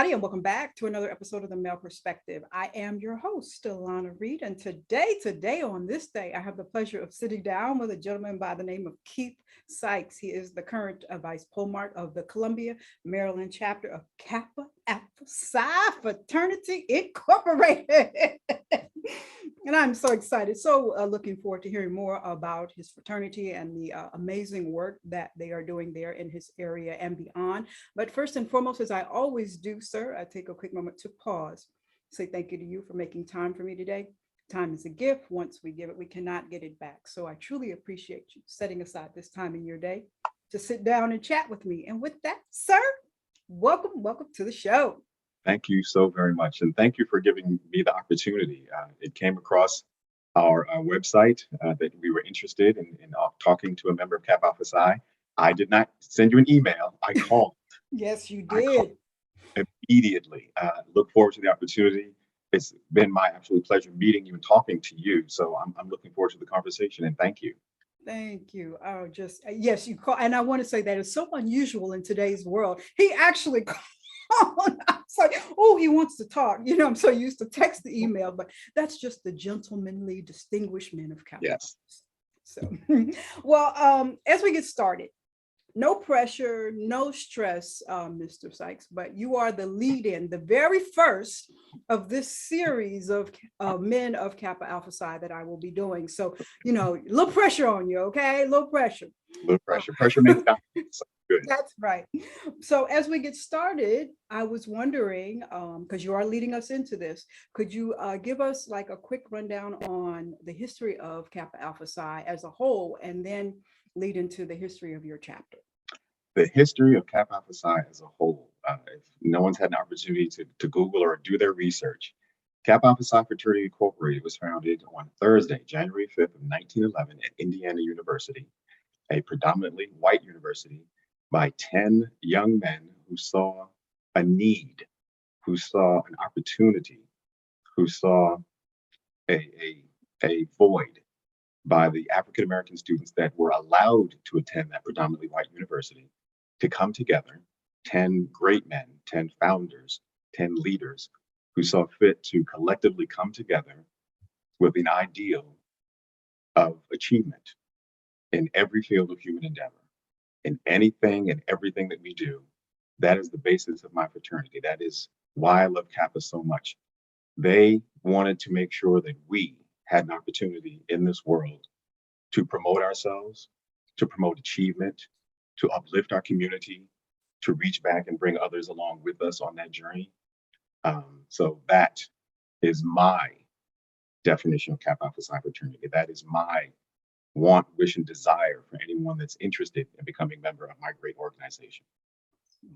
everybody, and welcome back to another episode of The Male Perspective. I am your host, Lana Reid, and today on this day, I have the pleasure of sitting down with a gentleman by the name of Keith Sykes. He is the current Vice Polemarch of the Columbia, Maryland chapter of Kappa Alpha Psi Fraternity, Incorporated. And I'm so excited, looking forward to hearing more about his fraternity and the amazing work that they are doing there in his area and beyond. But first and foremost, as I always do, sir, I take a quick moment to pause, say thank you to you for making time for me today. Time is a gift. Once we give it, we cannot get it back. So I truly appreciate you setting aside this time in your day to sit down and chat with me. And with that, sir, welcome to the show. Thank you so very much. And thank you for giving me the opportunity. It came across our website that we were interested in talking to a member of Kappa Alpha Psi. I did not send you an email. I called. Yes, you did. Immediately. Look forward to the opportunity. It's been my absolute pleasure meeting you and talking to you. So I'm looking forward to the conversation, and thank you. Thank you. Oh, yes, you call. And I want to say that it's so unusual in today's world. He actually called. I was like, oh, he wants to talk. You know, I'm so used to text the email, but that's just the gentlemanly, distinguished men of Kappa. Yes. So, well, as we get started, no pressure, no stress, Mr. Sykes, but you are the lead-in, the very first of this series of men of Kappa Alpha Psi that I will be doing. So, you know, a little pressure on you, okay? Low pressure. Low pressure. Pressure makes balance. Good. That's right. So as we get started, I was wondering, because you are leading us into this, could you give us like a quick rundown on the history of Kappa Alpha Psi as a whole, and then lead into the history of your chapter? The history of Kappa Alpha Psi as a whole, if no one's had an opportunity to Google or do their research, Kappa Alpha Psi Fraternity Incorporated was founded on Thursday, January 5th of 1911 at Indiana University, a predominantly white university, by 10 young men who saw a need, who saw an opportunity, who saw a void by the African-American students that were allowed to attend that predominantly white university, to come together, 10 great men, 10 founders, 10 leaders who saw fit to collectively come together with an ideal of achievement in every field of human endeavor. In anything and everything that we do, that is the basis of my fraternity. That is why I love Kappa so much. They wanted to make sure that we had an opportunity in this world to promote ourselves, to promote achievement, to uplift our community, to reach back and bring others along with us on that journey. So that is my definition of Kappa Alpha Psi Fraternity. That is my want, wish, and desire for anyone that's interested in becoming a member of my great organization.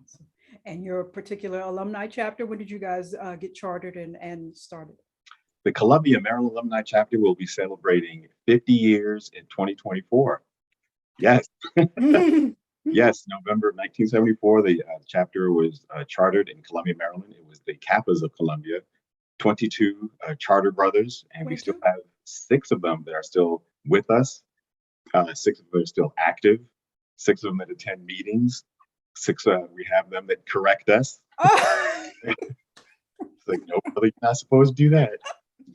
Awesome. And your particular alumni chapter, when did you guys get chartered and started? The Columbia, Maryland Alumni Chapter will be celebrating 50 years in 2024. Yes. Yes, November of 1974, the chapter was chartered in Columbia, Maryland. It was the Kappas of Columbia, 22 charter brothers, and 22? We still have 6 of them that are still with us. 6 of them are still active, 6 of them that attend meetings, 6 we have them that correct us. Oh. It's like, no, brother, you're not supposed to do that.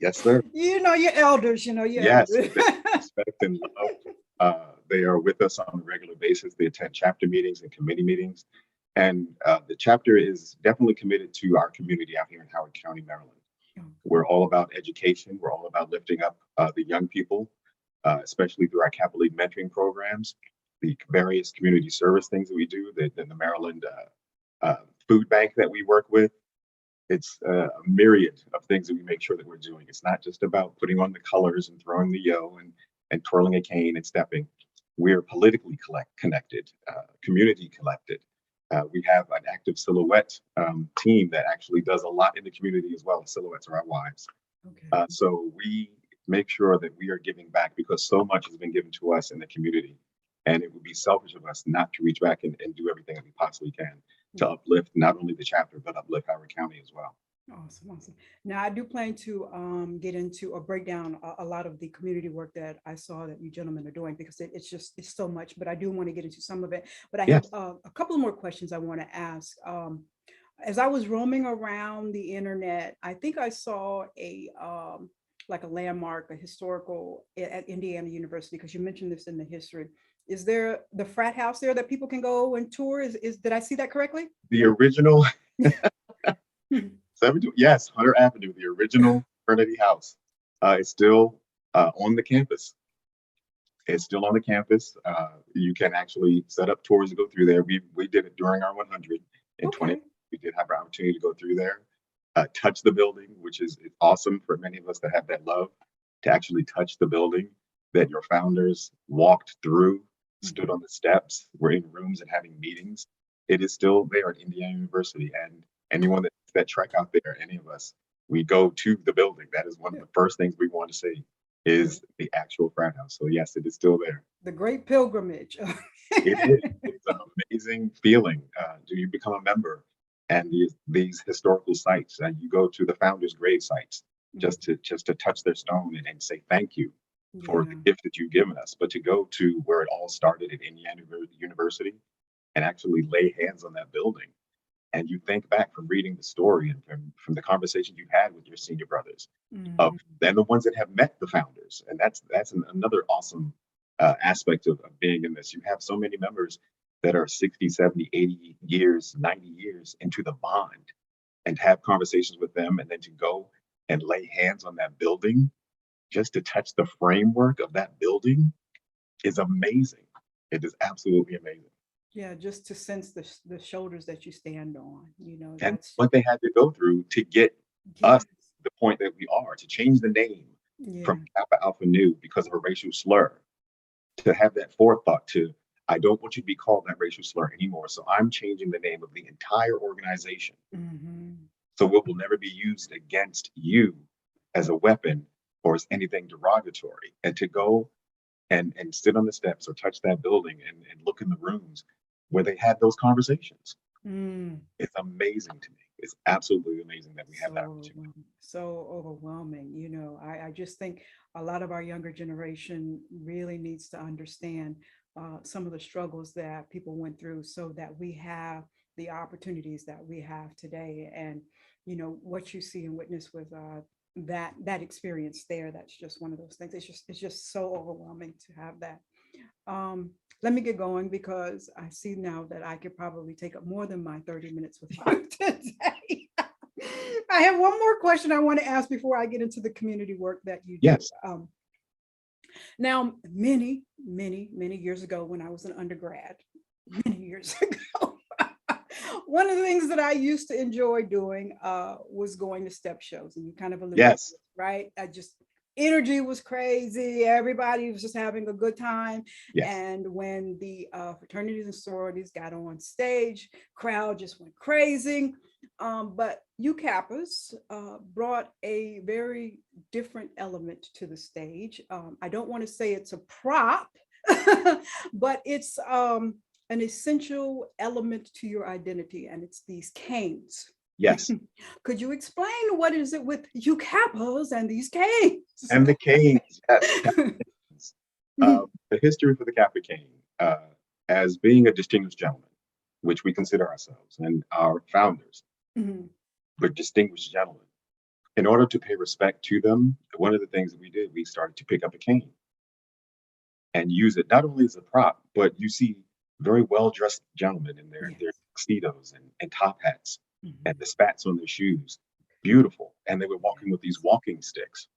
Yes, sir. You know your elders, yes, elders. Respect and love. They are with us on a regular basis. They attend chapter meetings and committee meetings. And the chapter is definitely committed to our community out here in Howard County, Maryland. We're all about education. We're all about lifting up the young people, especially through our Kappa League mentoring programs, the various community service things that we do, the Maryland food bank that we work with. It's a myriad of things that we make sure that we're doing. It's not just about putting on the colors and throwing the yo and twirling a cane and stepping. We're politically connected, community connected. We have an active silhouette team that actually does a lot in the community as well. Silhouettes are our wives. Okay. So we make sure that we are giving back because so much has been given to us in the community. And it would be selfish of us not to reach back and do everything that we possibly can to uplift not only the chapter, but uplift Howard County as well. Awesome. Now, I do plan to get into or break down a lot of the community work that I saw that you gentlemen are doing, because it's so much, but I do want to get into some of it. But I have a couple of more questions I want to ask. as I was roaming around the internet, I think I saw a like a landmark, a historical at Indiana University, because you mentioned this in the history. Is there the frat house there that people can go and tour? Is did I see that correctly? The original 72, yes, Hunter Avenue, the original fraternity house. It's still on the campus. It's still on the campus. You can actually set up tours to go through there. We did it during our 100 in 20. We did have an opportunity to go through there, touch the building, which is awesome for many of us that have that love to actually touch the building that your founders walked through, stood on the steps, were in rooms and having meetings. It is still there at Indiana University, and anyone that trek out there, any of us, we go to the building. That is one of the first things we want to see is the actual frat house. So yes, it is still there. The great pilgrimage. It is. It's an amazing feeling. Do you become a member? And these historical sites, you go to the founders' grave sites just to touch their stone and say thank you for the gift that you've given us. But to go to where it all started at Indiana University and actually lay hands on that building, and you think back from reading the story and from the conversations you've had with your senior brothers, of then the ones that have met the founders, and that's another awesome aspect of being in this. You have so many members that are 60, 70, 80 years, 90 years into the bond, and have conversations with them, and then to go and lay hands on that building, just to touch the framework of that building is amazing. It is absolutely amazing. Yeah, just to sense the shoulders that you stand on, And that's what they had to go through to get us to the point that we are, to change the name from Kappa Alpha Nu because of a racial slur, to have that forethought to, I don't want you to be called that racial slur anymore. So I'm changing the name of the entire organization. So it will never be used against you as a weapon or as anything derogatory. And to go and sit on the steps or touch that building and look in the rooms where they had those conversations. It's amazing to me. It's absolutely amazing that we have that opportunity. So overwhelming. I just think a lot of our younger generation really needs to understand some of the struggles that people went through so that we have the opportunities that we have today. And, what you see and witness with that experience there, that's just one of those things. It's just so overwhelming to have that. Let me get going because I see now that I could probably take up more than my 30 minutes with you today. I have one more question I want to ask before I get into the community work that you do. Yes. Now, many years ago when I was an undergrad, many years ago, one of the things that I used to enjoy doing was going to step shows, and you kind of alluded to it, right? Energy was crazy. Everybody was just having a good time. And when the fraternities and sororities got on stage, crowd just went crazy. But you Kappas brought a very different element to the stage. I don't want to say it's a prop, but it's an essential element to your identity, and it's these canes. Yes. Could you explain what is it with you Kappas and these canes? And the canes, yes. The history for the Kappa cane, as being a distinguished gentleman, which we consider ourselves, and our founders were distinguished gentlemen. In order to pay respect to them, one of the things that we did, we started to pick up a cane and use it not only as a prop, but you see very well-dressed gentlemen in their tuxedos and top hats. And the spats on their shoes, beautiful. And they were walking with these walking sticks.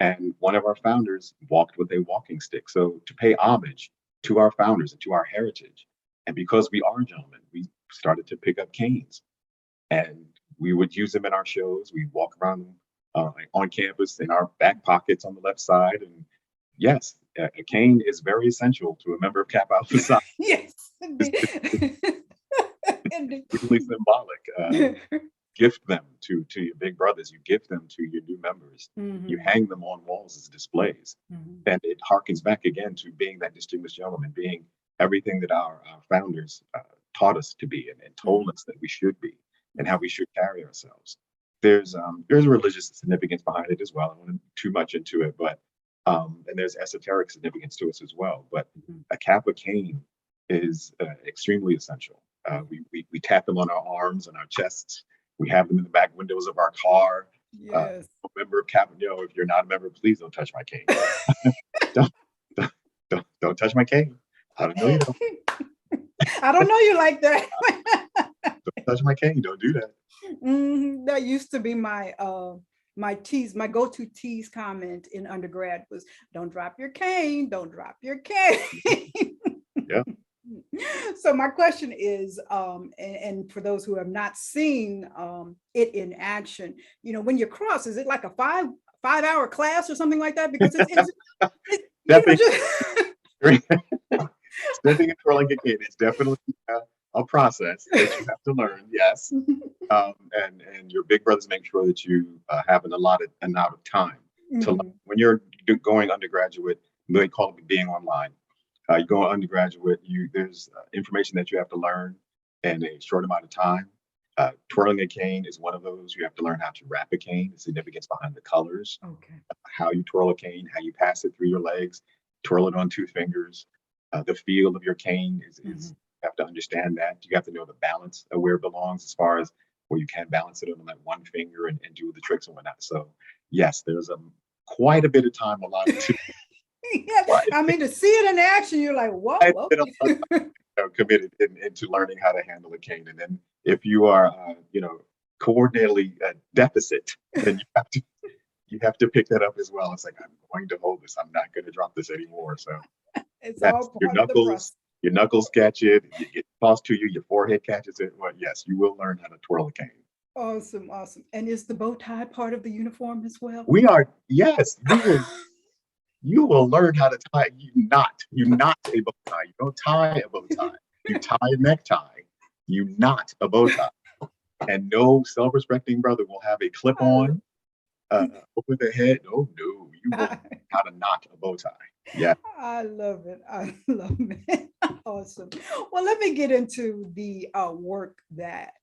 And one of our founders walked with a walking stick. So to pay homage to our founders and to our heritage, and because we are gentlemen, we started to pick up canes. And we would use them in our shows. We'd walk around on campus in our back pockets on the left side. And yes, a cane is very essential to a member of Kappa Alpha Psi. Yes. Really symbolic. Gift them to your big brothers. You gift them to your new members. You hang them on walls as displays. And it harkens back again to being that distinguished gentleman, being everything that our founders taught us to be and told us that we should be and how we should carry ourselves. There's a religious significance behind it as well. I don't want to too much into it, but and there's esoteric significance to us as well. But a Kappa cane is extremely essential. We tap them on our arms and our chests. We have them in the back windows of our car. Yes. A member of Kappa, if you're not a member, please don't touch my cane. don't, don't touch my cane. I don't know you. I don't know you like that. Don't touch my cane. Don't do that. That used to be my my go-to tease comment in undergrad was, don't drop your cane, don't drop your cane. Yeah. So my question is, and for those who have not seen it in action, when you cross, is it like a five-hour class or something like that? Because Stepping and twirling a cane is definitely a process that you have to learn. Yes. And your big brothers make sure that you have an allotted amount of time to learn. When you're going undergraduate, they call it being online. You go undergraduate, there's information that you have to learn in a short amount of time. Twirling a cane is one of those. You have to learn how to wrap a cane, the significance behind the colors, how you twirl a cane, how you pass it through your legs, twirl it on 2 fingers. The feel of your cane is you have to understand that. You have to know the balance of where it belongs, as far as where you can balance it on that 1 finger and do the tricks and whatnot. So yes, there's quite a bit of time allotted to. Yeah, I mean, to see it in action, you're like, whoa. Committed into learning how to handle a cane. And then if you are, coordinately deficit, then you have to pick that up as well. It's like, I'm going to hold this. I'm not going to drop this anymore. So it's all part your of the process. Your knuckles catch it. You get tossed to you. Your forehead catches it. Well, yes, you will learn how to twirl a cane. Awesome, awesome. And is the bow tie part of the uniform as well? Yes, you will learn how to tie. You knot a bow tie. You don't tie a bow tie. You tie a necktie. You knot a bow tie. And no self-respecting brother will have a clip-on over the head. Oh no, you will learn how to knot a bow tie. Yeah. I love it. I love it. Awesome. Well, let me get into the work that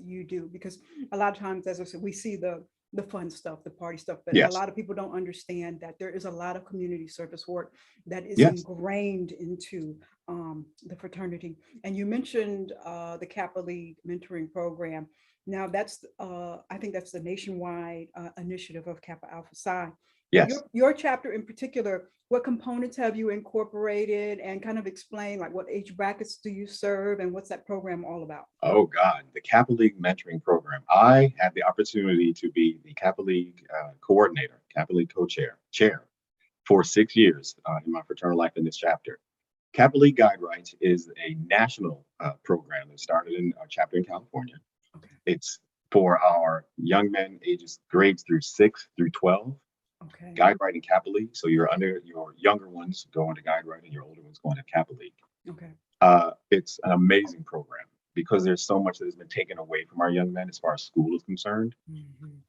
you do, because a lot of times, as I said, we see the fun stuff, the party stuff, but a lot of people don't understand that there is a lot of community service work that is ingrained into the fraternity. And you mentioned the Kappa League mentoring program. Now that's, I think that's the nationwide initiative of Kappa Alpha Psi. Yes. Your chapter in particular, what components have you incorporated, and kind of explain like what age brackets do you serve and what's that program all about? Oh God, the Kappa League mentoring program. I had the opportunity to be the Kappa League coordinator, Kappa League co-chair for 6 years in my fraternal life in this chapter. Kappa League Guide Rights is a national program that started in our chapter in California. Okay. It's for our young men ages grades through 6 through 12. Okay. Guide Right and Kappa League. So your younger ones go into Guide Right and your older ones go into Kappa League. Okay. It's an amazing program because there's so much that has been taken away from our young men as far as school is concerned.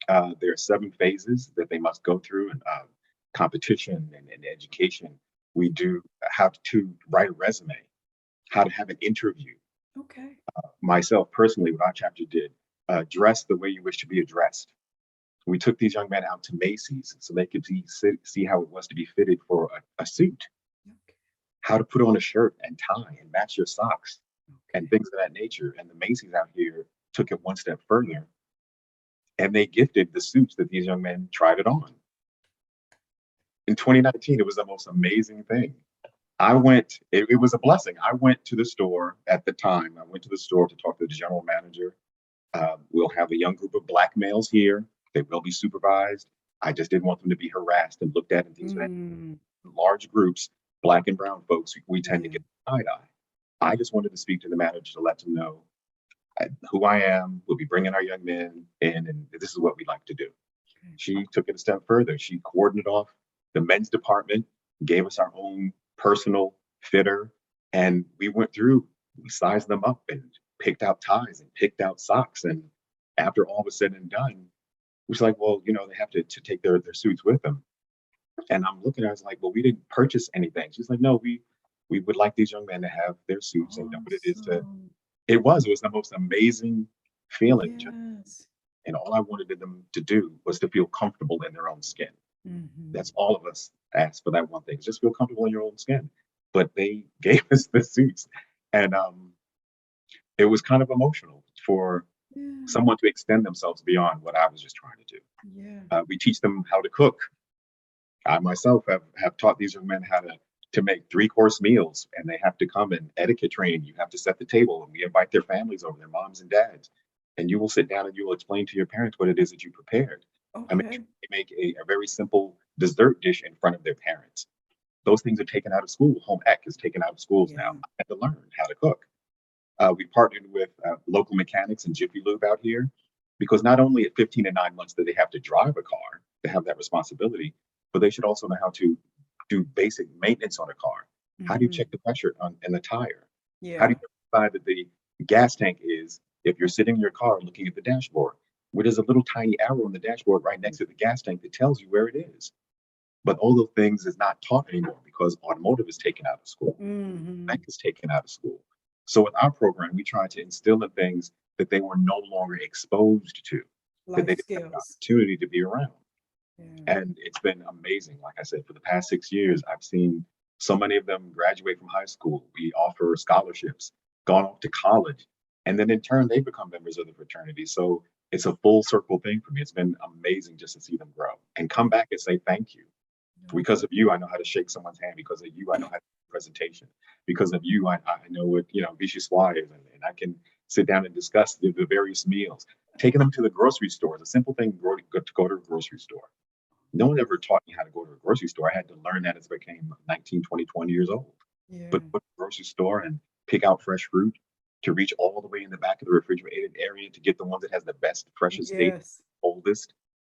There are 7 phases that they must go through, and competition and education. We do how to write a resume, how to have an interview. Okay. Myself personally, what our chapter did, dress the way you wish to be addressed. We took these young men out to Macy's so they could see how it was to be fitted for a suit, how to put on a shirt and tie and match your socks and things of that nature. And the Macy's out here took it one step further, and they gifted the suits that these young men tried it on. In 2019, it was the most amazing thing. It was a blessing. I went to the store at the time. I went to the store to talk to the general manager. We'll have a young group of Black males here. They will be supervised. I just didn't want them to be harassed and looked at and things like that. Large groups, Black and brown folks, we tend to get side-eye. I just wanted to speak to the manager to let them know who I am. We'll be bringing our young men in, and this is what we'd like to do. She took it a step further. She cordoned off the men's department, gave us our own personal fitter, and we went through, we sized them up and picked out ties and picked out socks. And after all was said and done, it was like, well, they have to take their suits with them. And I'm looking at it, I was like, well, we didn't purchase anything. She's like, no, we would like these young men to have their suits and know what it is it was the most amazing feeling. Yes. And all I wanted them to do was to feel comfortable in their own skin. That's all of us asked for, that one thing, just feel comfortable in your own skin. But they gave us the suits. And it was kind of emotional for Yeah. someone to extend themselves beyond what I was just trying to do. Yeah. We teach them how to cook. I myself have taught these young men how to make 3-course meals, and they have to come and etiquette train. You have to set the table, and we invite their families over, their moms and dads, and you will sit down and you will explain to your parents what it is that you prepared. I make Okay. sure they make a very simple dessert dish in front of their parents. Those things are taken out of school. Home ec is taken out of schools now. Yeah. I had to learn how to cook. We partnered with local mechanics and Jiffy Lube out here because not only at 15 and 9 months do they have to drive a car, they have that responsibility, but they should also know how to do basic maintenance on a car. How do you check the pressure in the tire? How do Yeah. you decide that the gas tank is if you're sitting in your car looking at the dashboard, where there's a little tiny arrow on the dashboard right next to the gas tank that tells you where it is? But all those things is not taught anymore because automotive is taken out of school. Mm-hmm. Tech is taken out of school. So with our program, we try to instill in things that they were no longer exposed to, that Life they didn't have an skills. opportunity to be around. Yeah. And it's been amazing. Like I said, for the past 6 years, I've seen so many of them graduate from high school. We offer scholarships, gone off to college, and then in turn, they become members of the fraternity. So it's a full circle thing for me. It's been amazing just to see them grow and come back and say thank you. Yeah. Because of you, I know how to shake someone's hand. Because of you, I know how to do a presentation. Because of you, I know what 𝗪𝗡𝗪 is, and I can sit down and discuss the various meals. Taking them to the grocery store is a simple thing. To go to a grocery store. No one ever taught me how to go to a grocery store. I had to learn that as I became 19, 20, 20 years old. Yeah. But go to the grocery store and pick out fresh fruit, to reach all the way in the back of the refrigerated area to get the ones that has the best, freshest state, Yes. oldest,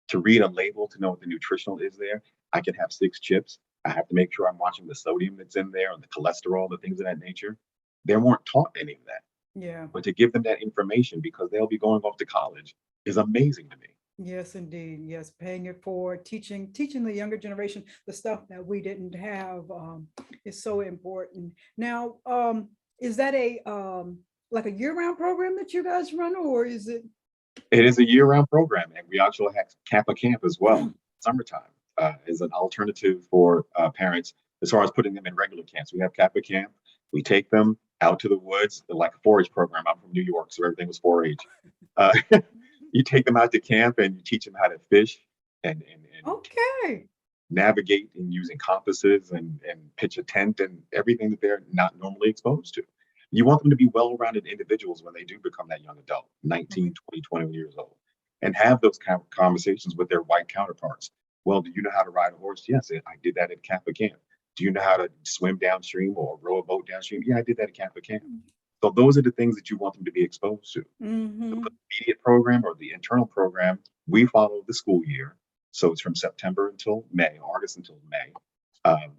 to read a label to know what the nutritional is there. I can have 6 chips. I have to make sure I'm watching the sodium that's in there and the cholesterol, the things of that nature. They weren't taught any of that. Yeah. But to give them that information because they'll be going off to college is amazing to me. Yes, indeed. Yes, paying it forward, teaching the younger generation the stuff that we didn't have is so important. Now, is that a like a year-round program that you guys run, or is it? It is a year-round program, and we actually have Kappa Camp as well. Summertime is an alternative for parents as far as putting them in regular camps. We have Kappa Camp. We take them out to the woods, like a 4-H program. I'm from New York, so everything was 4-H. Uh, you take them out to camp and you teach them how to fish and Okay. navigate in using compasses and pitch a tent and everything that they're not normally exposed to. You want them to be well-rounded individuals when they do become that young adult, 19, 20, 21 years old, and have those kind of conversations with their white counterparts. Well, do you know how to ride a horse? Yes, I did that at Kappa Camp. Do you know how to swim downstream or row a boat downstream? Yeah, I did that at Kappa Camp. So those are the things that you want them to be exposed to. Mm-hmm. The immediate program or the internal program, we follow the school year. So it's from September until May, August until May.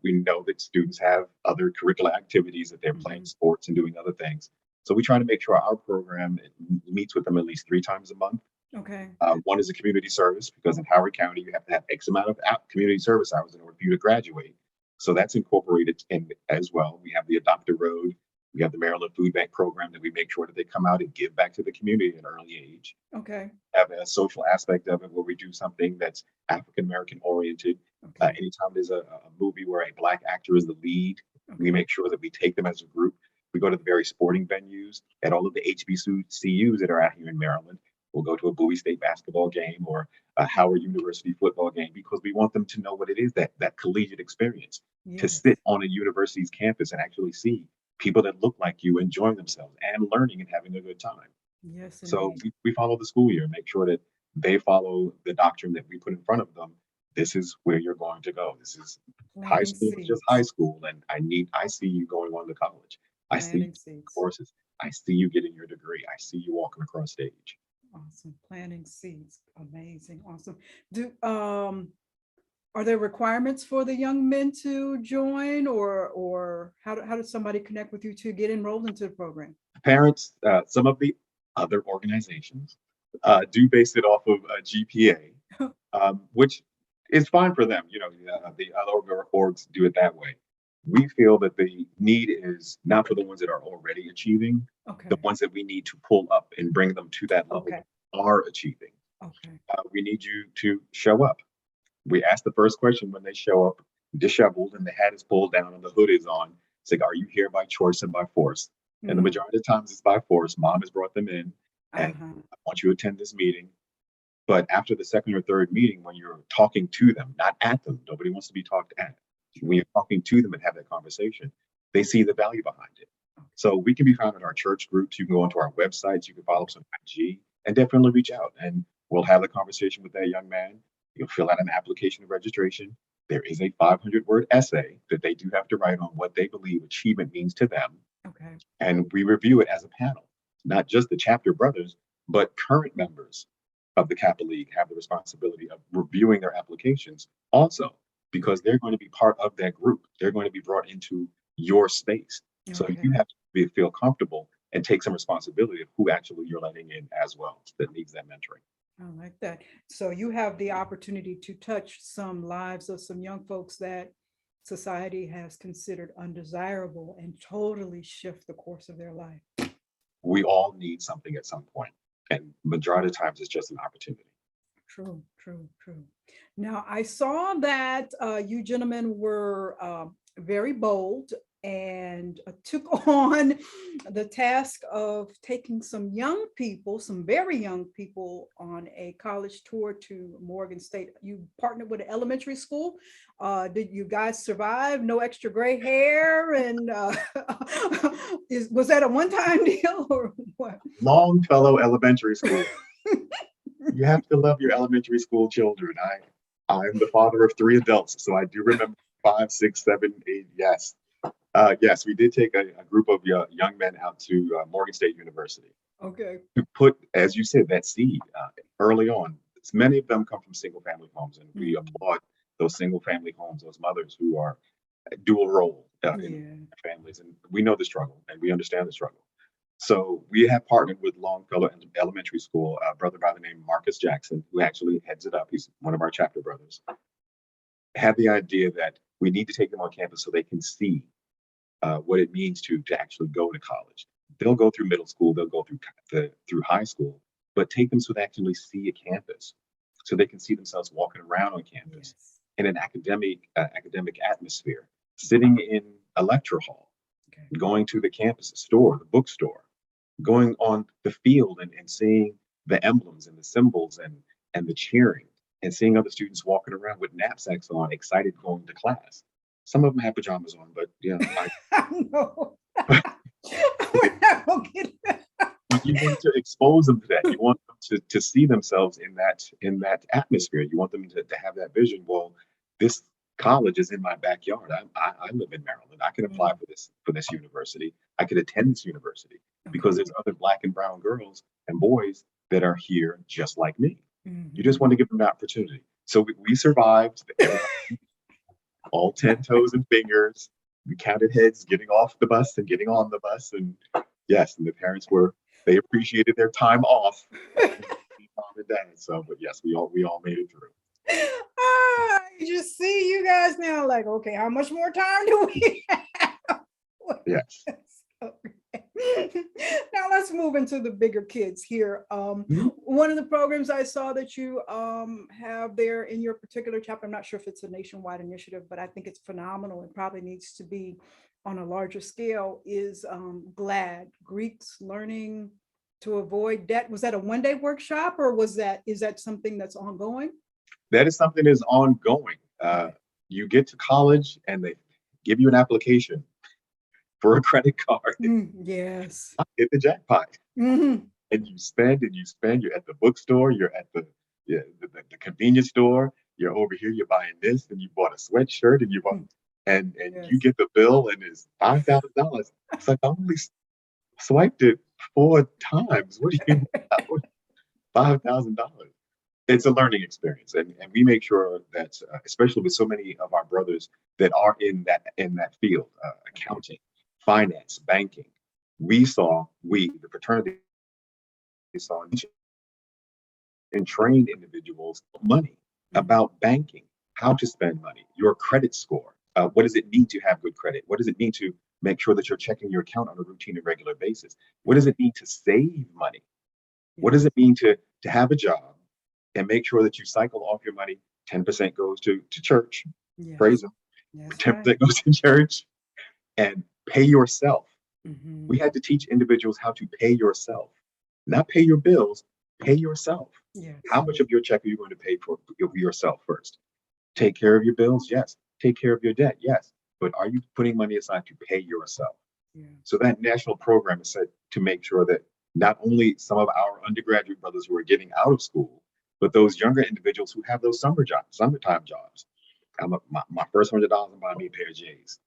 We know that students have other curricular activities that they're playing sports and doing other things. So we try to make sure our program meets with them at least 3 times a month. Okay. One is a community service because in Howard County, you have to have X amount of community service hours in order for you to graduate. So that's incorporated in as well. We have the Adopt a Road. We have the Maryland Food Bank program that we make sure that they come out and give back to the community at an early age. Okay. Have a social aspect of it where we do something that's African American oriented. Okay. Anytime there's a movie where a Black actor is the lead, we make sure that we take them as a group. We go to the various sporting venues at all of the HBCUs that are out here in Maryland. We'll go to a Bowie State basketball game or a Howard University football game because we want them to know what it is, that collegiate experience, to Yes. sit on a university's campus and actually see people that look like you enjoying themselves and learning and having a good time. Yes, So indeed. we follow the school year, make sure that they follow the doctrine that we put in front of them. This is where you're going to go. This is high Planting school, is just high seeds. school, and I see you going on to college. I see you Planting taking seeds. courses. I see you getting your degree. I see you walking across stage. Awesome. Planting seeds. Amazing. Awesome. Do are there requirements for the young men to join, or how does somebody connect with you to get enrolled into the program? Parents, some of the other organizations do base it off of a GPA, which is fine for them. The other orgs do it that way. We feel that the need is not for the ones that are already achieving, Okay. the ones that we need to pull up and bring them to that level Okay. that are achieving. Okay. We need you to show up. We ask the first question when they show up, disheveled, and the hat is pulled down and the hood is on. It's like, are you here by choice and by force? And the majority of times it's by force. Mom has brought them in and I want you to attend this meeting. But after the second or third meeting, when you're talking to them, not at them, nobody wants to be talked at. When you're talking to them and have that conversation, they see the value behind it. So we can be found in our church groups. You can go onto our websites. You can follow us on IG and definitely reach out. And we'll have a conversation with that young man. You'll fill out an application of registration. There is a 500-word essay that they do have to write on what they believe achievement means to them. Okay. And we review it as a panel, not just the chapter brothers, but current members of the Kappa League have the responsibility of reviewing their applications also, because they're going to be part of that group. They're going to be brought into your space. So you have to feel comfortable and take some responsibility of who actually you're letting in as well that needs that mentoring. I like that. So you have the opportunity to touch some lives of some young folks that society has considered undesirable and totally shift the course of their life. We all need something at some point, and majority of times it's just an opportunity. True. Now, I saw that you gentlemen were very bold and took on the task of taking some young people, some very young people, on a college tour to Morgan State. You partnered with an elementary school. Did you guys survive? No extra gray hair? And was that a one-time deal or what? Longfellow Elementary School. You have to love your elementary school children. I'm the father of 3 adults, so I do remember 5, 6, 7, 8. Yes. Yes, we did take a group of young men out to Morgan State University. Okay. To put, as you said, that seed early on. Many of them come from single family homes, and we applaud those single family homes, those mothers who are dual role in families. And we know the struggle and we understand the struggle. So we have partnered with Longfellow Elementary School, a brother by the name of Marcus Jackson, who actually heads it up. He's one of our chapter brothers. Had the idea that we need to take them on campus so they can see what it means to actually go to college. They'll go through middle school, they'll go through high school, but take them so they actually see a campus, so they can see themselves walking around on campus in an academic atmosphere, sitting in a lecture hall, going to the campus store, the bookstore, going on the field and seeing the emblems and the symbols and the cheering, and seeing other students walking around with knapsacks on, excited going to class. Some of them have pajamas on, but yeah. No. We're not gonna get that. You want to expose them to that. You want them to see themselves in that atmosphere. You want them to have that vision. Well, this college is in my backyard. I live in Maryland. I can apply for this university. I could attend this university because there's other Black and brown girls and boys that are here just like me. You just want to give them the opportunity. So we survived all 10 toes and fingers. We counted heads getting off the bus and getting on the bus. And yes, and the parents they appreciated their time off. Mom and dad. So, but yes, we all made it through. You just see you guys now like, okay, how much more time do we have? Yes. Okay. Now let's move into the bigger kids here. One of the programs I saw that you have there in your particular chapter, I'm not sure if it's a nationwide initiative, but I think it's phenomenal. It probably needs to be on a larger scale, is GLAD, Greeks Learning to Avoid Debt. Was that a one-day workshop, or is that something that's ongoing? That is something that is ongoing. You get to college and they give you an application for a credit card. Yes. Hit the jackpot. And you spend. You're at the bookstore, you're at the convenience store, you're over here, you're buying this, and you bought a sweatshirt, and you bought and you get the bill and it's $5,000. It's like I only swiped it 4 times. What do you mean $5,000? It's a learning experience, and we make sure that, especially with so many of our brothers that are in that field, accounting, finance, banking, the fraternity saw and trained individuals money, about banking, how to spend money, your credit score. What does it mean to have good credit? What does it mean to make sure that you're checking your account on a routine and regular basis? What does it mean to save money? What does it mean to have a job and make sure that you cycle off your money? 10% goes to church, praise them. 10% goes to church, and pay yourself We had to teach individuals how to pay yourself, not pay your bills, pay yourself. Yes. How much of your check are you going to pay for yourself first? Take care of your bills? Yes. Take care of your debt? Yes. But are you putting money aside to pay yourself? Yeah. So that national program is set to make sure that not only some of our undergraduate brothers who are getting out of school, but those younger individuals who have those summertime jobs. My first $100 and buy me a pair of J's.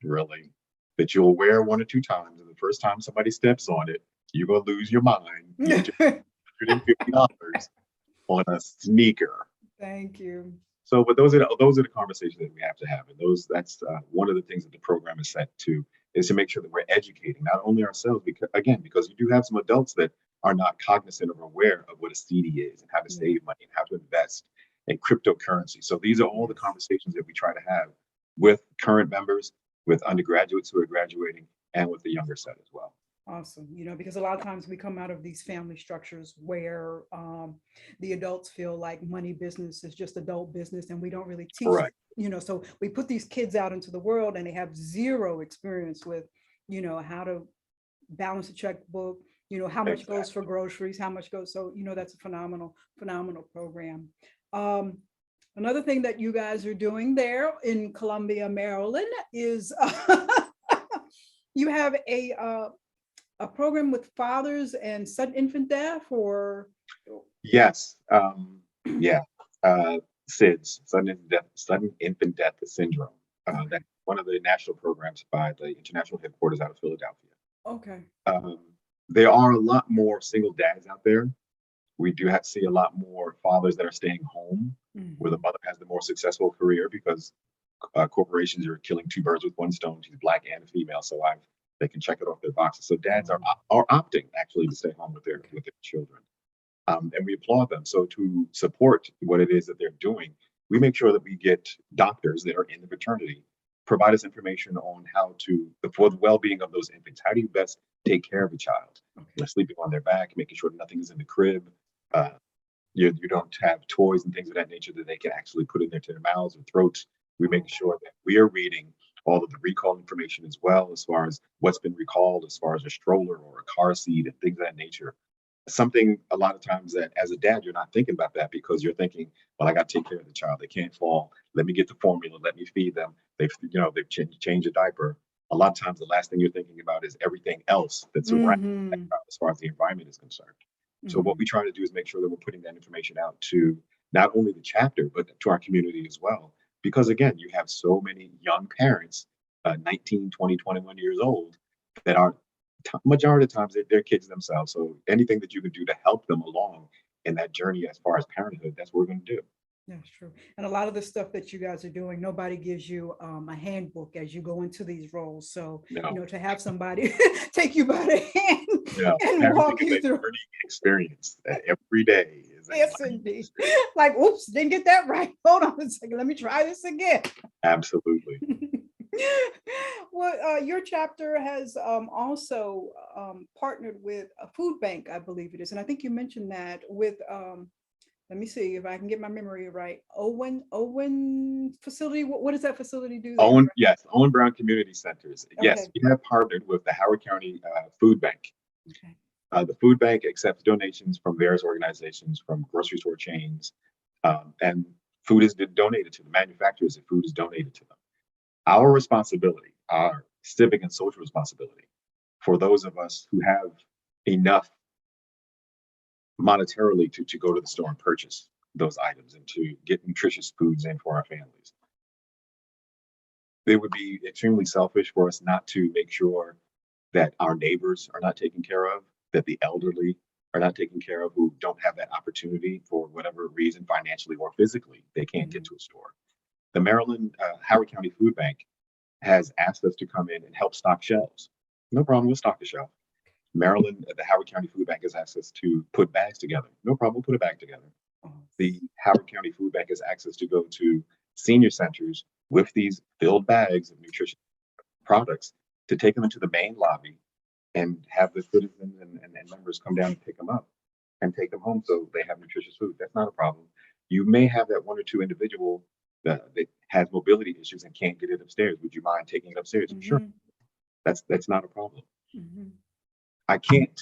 Really? That you'll wear one or two times, and the first time somebody steps on it, you're gonna lose your mind. You just $150 on a sneaker. Thank you. So, but those are the conversations that we have to have, and that's one of the things that the program is set to, is to make sure that we're educating not only ourselves, because you do have some adults that are not cognizant or aware of what a CD is and how to save money and how to invest in cryptocurrency. So these are all the conversations that we try to have with current members, with undergraduates who are graduating, and with the younger set as well. Awesome. Because a lot of times we come out of these family structures where the adults feel like money business is just adult business, and we don't really teach, Correct. So we put these kids out into the world and they have zero experience with, how to balance a checkbook, how much goes for groceries, how much goes. So, that's a phenomenal program. Another thing that you guys are doing there in Columbia, Maryland is you have a program with fathers and sudden infant death, or? Yes. SIDS, sudden infant death syndrome. That's one of the national programs by the international headquarters out of Philadelphia. Okay. There are a lot more single dads out there. We do have to see a lot more fathers that are staying home, where the mother has the more successful career, because corporations are killing two birds with one stone. She's Black and a female, so they can check it off their boxes. So dads are opting actually to stay home with their children, and we applaud them. So to support what it is that they're doing, we make sure that we get doctors that are in the fraternity provide us information on how to, for the well-being of those infants. How do you best take care of a child? They're sleeping on their back, making sure nothing is in the crib. You don't have toys and things of that nature that they can actually put in their mouths or throats. We make sure that we are reading all of the recall information as well, as far as what's been recalled, as far as a stroller or a car seat and things of that nature. Something a lot of times that as a dad, you're not thinking about that, because you're thinking, well, I got to take care of the child. They can't fall. Let me get the formula. Let me feed them. They've changed a diaper. A lot of times, the last thing you're thinking about is everything else that's around that child, as far as the environment is concerned. So what we try to do is make sure that we're putting that information out to not only the chapter, but to our community as well. Because again, you have so many young parents, 19, 20, 21 years old, that are majority of the times they're kids themselves. So anything that you can do to help them along in that journey as far as parenthood, that's what we're going to do. That's true. And a lot of the stuff that you guys are doing, nobody gives you a handbook as you go into these roles. So, to have somebody take you by the hand and walk you through. Learning experience every day. Yes, indeed. Like, oops, didn't get that right. Hold on a second. Let me try this again. Absolutely. Well, your chapter has also partnered with a food bank, I believe it is. And I think you mentioned that with, let me see if I can get my memory right. Owen facility. What does that facility do? Owen Brown Community Centers. Okay. Yes, we have partnered with the Howard County Food Bank. Okay. The food bank accepts donations from various organizations, from grocery store chains, and food is donated to the manufacturers, and food is donated to them. Our responsibility, our civic and social responsibility, for those of us who have enough monetarily to go to the store and purchase those items and to get nutritious foods in for our families. It would be extremely selfish for us not to make sure that our neighbors are not taken care of, that the elderly are not taken care of, who don't have that opportunity for whatever reason, financially or physically, they can't get to a store. The Maryland Howard County Food Bank has asked us to come in and help stock shelves. No problem, we'll stock the shelf. Maryland, the Howard County Food Bank has asked us to put bags together. No problem, we'll put a bag together. The Howard County Food Bank has asked us to go to senior centers with these filled bags of nutrition products to take them into the main lobby and have the citizens and members come down and pick them up and take them home so they have nutritious food. That's not a problem. You may have that one or two individual that has mobility issues and can't get it upstairs. Would you mind taking it upstairs? Sure. That's not a problem. Mhm. I can't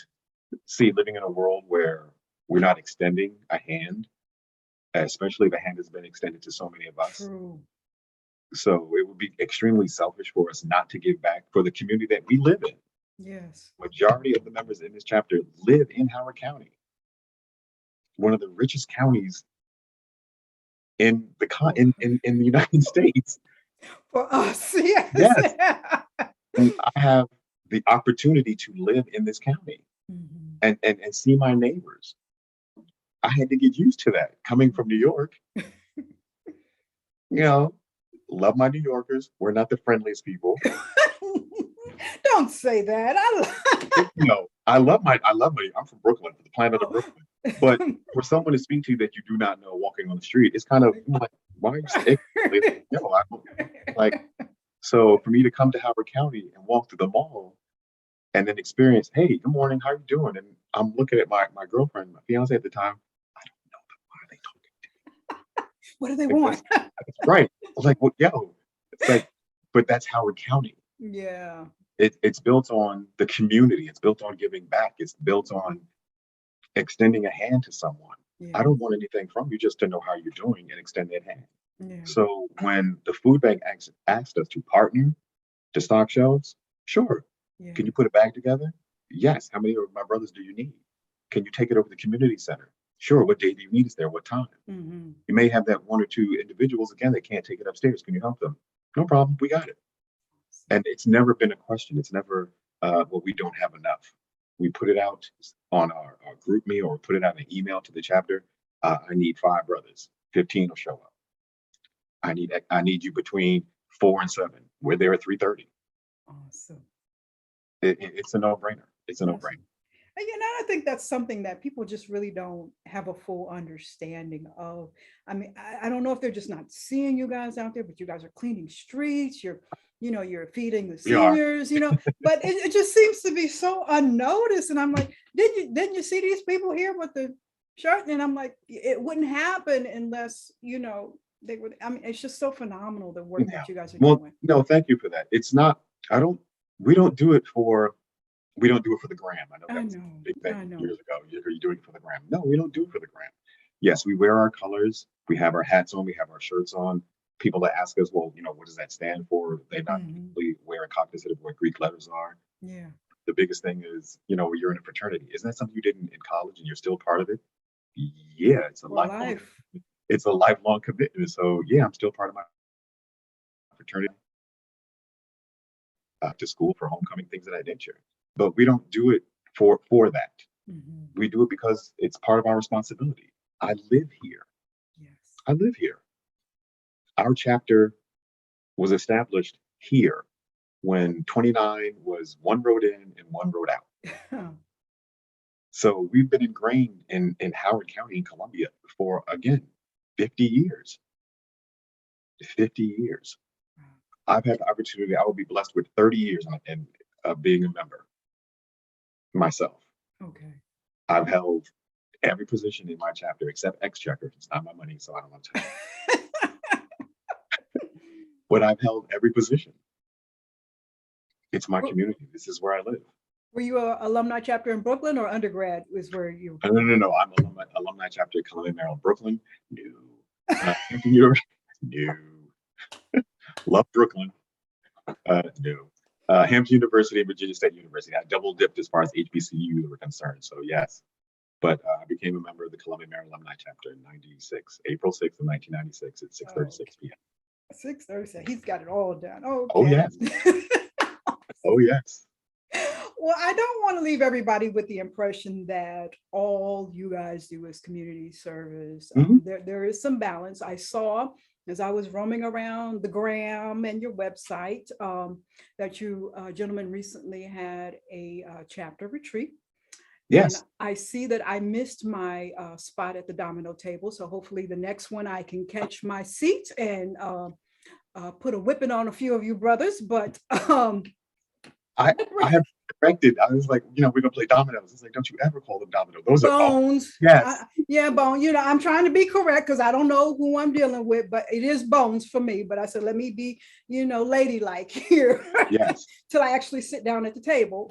see living in a world where we're not extending a hand, especially if a hand has been extended to so many of us. True. So it would be extremely selfish for us not to give back for the community that we live in. Yes. Majority of the members in this chapter live in Howard County, one of the richest counties in in the United States. For us, yes. Yes. And I have the opportunity to live in this county Mhm. and see my neighbors. I had to get used to that coming from New York. You know, love my New Yorkers. We're not the friendliest people. Don't say that. I love my. I'm from Brooklyn, the planet of Brooklyn. But for someone to speak to you that you do not know walking on the street, it's kind of like, why are you sick? Like, so for me to come to Howard County and walk through the mall and then experience, hey, good morning, how you doing? And I'm looking at my girlfriend, my fiance at the time. I don't know them. Why are they talking to me? What do they Like, want? that's right. I was like, well, yo, it's like, but that's Howard County. Yeah. It's built on the community. It's built on giving back. It's built on extending a hand to someone. Yeah. I don't want anything from you, just to know how you're doing and extend that hand. Yeah. So when the food bank asked us to partner to stock shelves, sure. Yeah. Can you put a bag together? Yes. How many of my brothers do you need? Can you take it over to the community center? Sure. What day do you need us there? What time? Mm-hmm. You may have that one or two individuals, again, that can't take it upstairs. Can you help them? No problem. We got it. And it's never been a question. It's never, well, we don't have enough. We put it out on our group me or put it out in an email to the chapter. I need 5 brothers. 15 will show up. I need you between 4 and 7. We're there at 3:30. Awesome. It's a no-brainer. It's a Awesome. no-brainer. And I think that's something that people just really don't have a full understanding of. I mean, I don't know if they're just not seeing you guys out there, but you guys are cleaning streets. You're feeding the We are. seniors. But it just seems to be so unnoticed. And I'm like, didn't you see these people here with the shirt? And I'm like, it wouldn't happen unless they would. I mean, it's just so phenomenal the work that you guys are Well, doing. no, thank you for that. It's not. We don't do it for the gram. I know that was a big thing years ago. Are you doing it for the gram? No, we don't do it for the gram. Yes, we wear our colors. We have our hats on. We have our shirts on. People that ask us, well, what does that stand for? They're not really aware and cognizant of what Greek letters are. Yeah. The biggest thing is, you're in a fraternity. Isn't that something you did in college and you're still part of it? Yeah, it's a lifelong. It's a lifelong commitment. So yeah, I'm still part of my fraternity. To school for homecoming, things of that nature. But we don't do it for that. Mm-hmm. We do it because it's part of our responsibility. I live here. Yes. I live here. Our chapter was established here when 29 was one road in and one road out. So we've been ingrained in Howard County in Columbia for, again, 50 years. 50 years. I've had the opportunity, I will be blessed with 30 years in being a member myself. Okay. I've held every position in my chapter except Exchequer. It's not my money, so I don't want to tell you. But I've held every position. It's my community. This is where I live. Were you an alumni chapter in Brooklyn or undergrad is where you? No. I'm alumni chapter at Columbia, Maryland, Brooklyn. No. No. Love Brooklyn. No. Hampton University, Virginia State University. I double dipped as far as HBCUs were concerned. So yes, but I became a member of the Columbia, Maryland Alumni Chapter in '96, April 6th of 1996 at 6:36 p.m. 6:36. He's got it all done. Okay. Oh yes. Oh yes. Well, I don't want to leave everybody with the impression that all you guys do is community service. There is some balance. I saw as I was roaming around the gram and your website that you gentlemen recently had a chapter retreat. Yes. And I see that I missed my spot at the domino table. So hopefully the next one I can catch my seat and put a whipping on a few of you brothers. But I have corrected. I was like, we're gonna play dominoes. It's like, don't you ever call them dominoes. Those are bones. Yes. Yeah, bone. I'm trying to be correct because I don't know who I'm dealing with, but it is bones for me. But I said, let me be, ladylike here. Yes. Till I actually sit down at the table.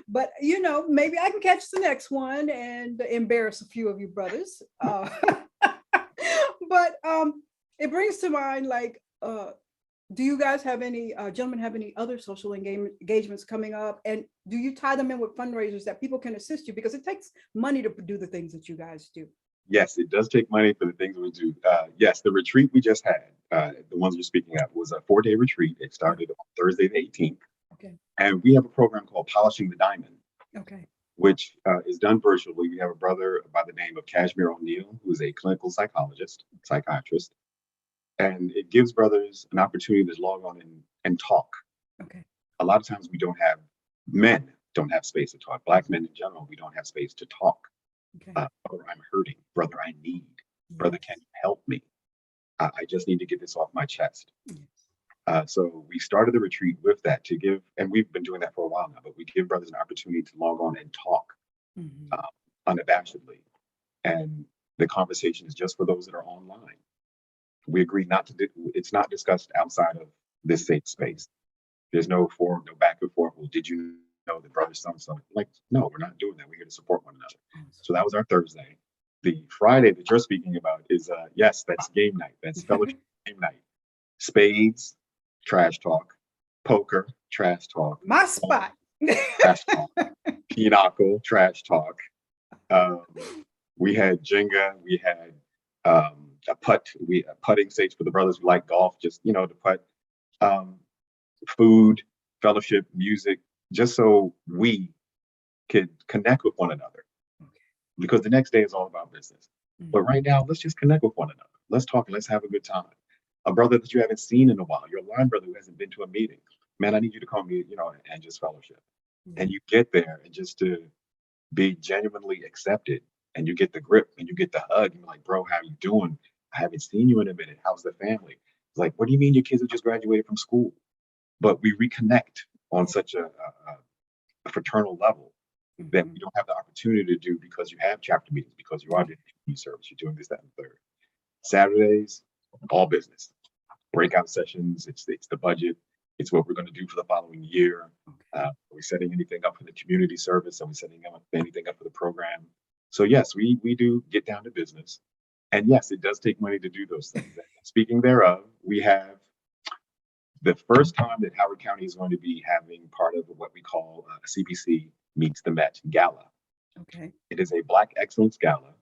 But maybe I can catch the next one and embarrass a few of you brothers. But it brings to mind, like, do you guys have any, gentlemen, have any other social engagements coming up? And do you tie them in with fundraisers that people can assist you? Because it takes money to do the things that you guys do. Yes, it does take money for the things we do. Yes, the retreat we just had, the ones you're speaking of, was a 4-day retreat. It started on Thursday the 18th. Okay. And we have a program called Polishing the Diamond. Okay. Which is done virtually. We have a brother by the name of 𝗙𝗘𝗏 O'Neill, who is a clinical psychiatrist. And it gives brothers an opportunity to log on and talk. Okay. A lot of times men don't have space to talk. Black men in general, we don't have space to talk. Okay. Brother, I'm hurting. Brother, I need. Brother, can you help me? I just need to get this off my chest. Yes. So we started the retreat with that to give, and we've been doing that for a while now, but we give brothers an opportunity to log on and talk unabashedly. And the conversation is just for those that are online. We agree not to it's not discussed outside of this safe space. There's no forum, no back and forth. Well, did you know the brother so? Like, no, we're not doing that. We're here to support one another. So that was our Thursday. The Friday that you're speaking about is yes, that's game night. That's fellowship game night. Spades, trash talk. Poker, trash talk. My spot. Trash talk. Pinochle, trash talk. We had Jenga. We had a putting stage for the brothers who like golf, just to putt. Food, fellowship, music, just so we could connect with one another. Because the next day is all about business. But right now, let's just connect with one another. Let's talk and let's have a good time. A brother that you haven't seen in a while, your line brother who hasn't been to a meeting. Man, I need you to call me, and just fellowship. And you get there and just to be genuinely accepted, and you get the grip and you get the hug. You're like, bro, how you doing? I haven't seen you in a minute. How's the family? It's like, what do you mean your kids have just graduated from school? But we reconnect on such a fraternal level that we don't have the opportunity to do because you have chapter meetings, because you are doing community service, you're doing this, that, and the third. Saturdays, all business. Breakout sessions, it's the budget, it's what we're going to do for the following year. Are we setting anything up for the community service? Are we setting up anything up for the program? So yes, we do get down to business. And yes, it does take money to do those things. Speaking thereof, we have the first time that Howard County is going to be having part of what we call CBC Meets the Met Gala. Okay. It is a Black Excellence Gala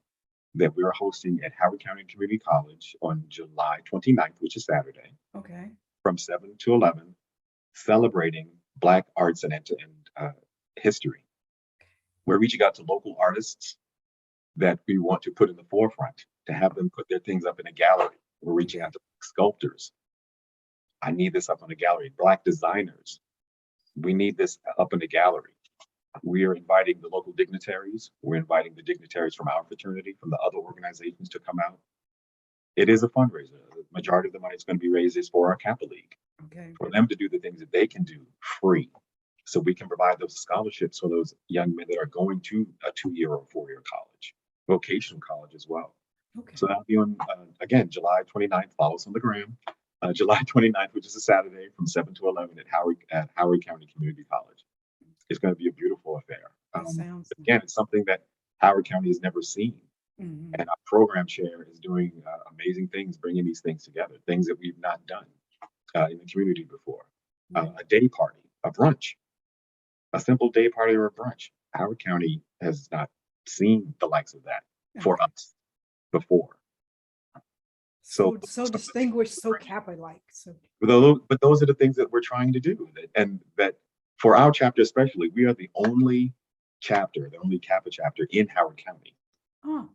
that we're hosting at Howard County Community College on July 29th, which is Saturday. Okay. From 7 to 11, celebrating Black arts and history. We're reaching out to local artists that we want to put in the forefront, to have them put their things up in a gallery. We're reaching out to sculptors. I need this up on a gallery. Black designers. We need this up in a gallery. We are inviting the local dignitaries. We're inviting the dignitaries from our fraternity, from the other organizations to come out. It is a fundraiser. The majority of the money that's going to be raised is for our Kappa League. Okay. For them to do the things that they can do free. So we can provide those scholarships for those young men that are going to a 2-year or 4-year college, vocational college as well. Okay. So that'll be on, again, July 29th. Follow us on the gram. July 29th, which is a Saturday, from 7 to 11 at Howard County Community College. It's going to be a beautiful affair. Again, it's something that Howard County has never seen. And our program chair is doing amazing things, bringing these things together, things that we've not done in the community before. A day party, a brunch, a simple day party or a brunch. Howard County has not seen the likes of that for us before. So distinguished, so Kappa-like. But those are the things that we're trying to do. And that for our chapter especially, we are the only chapter, the only Kappa chapter in Howard County. Oh.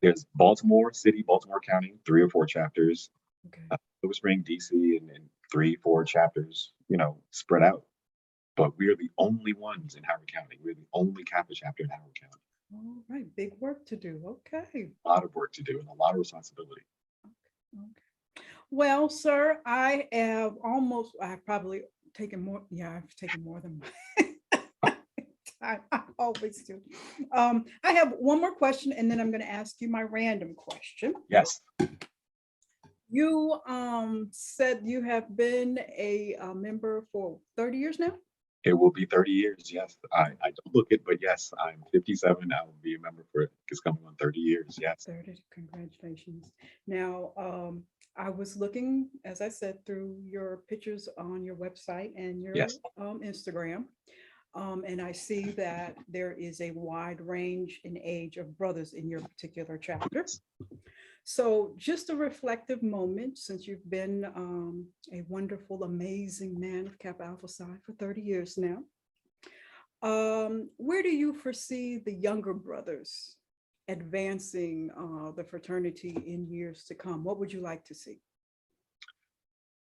There's Baltimore City, Baltimore County, 3 or 4 chapters. Okay. Silver Spring, DC, and 3, 4 chapters, spread out. But we're the only ones in Howard County. We're the only Kappa chapter in Howard County. All right, big work to do. Okay. A lot of work to do and a lot of responsibility. Okay. Well, sir, I've probably taken more. Yeah, I've taken more than time. I always do. I have one more question, and then I'm going to ask you my random question. Yes. You said you have been a member for 30 years now? It will be 30 years. Yes. I don't look it, but yes, I'm 57. I will be a member for it. It's coming on 30 years. Yes. 30. Congratulations. Now, I was looking, as I said, through your pictures on your website and your Yes. Instagram. And I see that there is a wide range in age of brothers in your particular chapter. So just a reflective moment, since you've been a wonderful, amazing man of Kappa Alpha Psi for 30 years now. Where do you foresee the younger brothers advancing the fraternity in years to come? What would you like to see?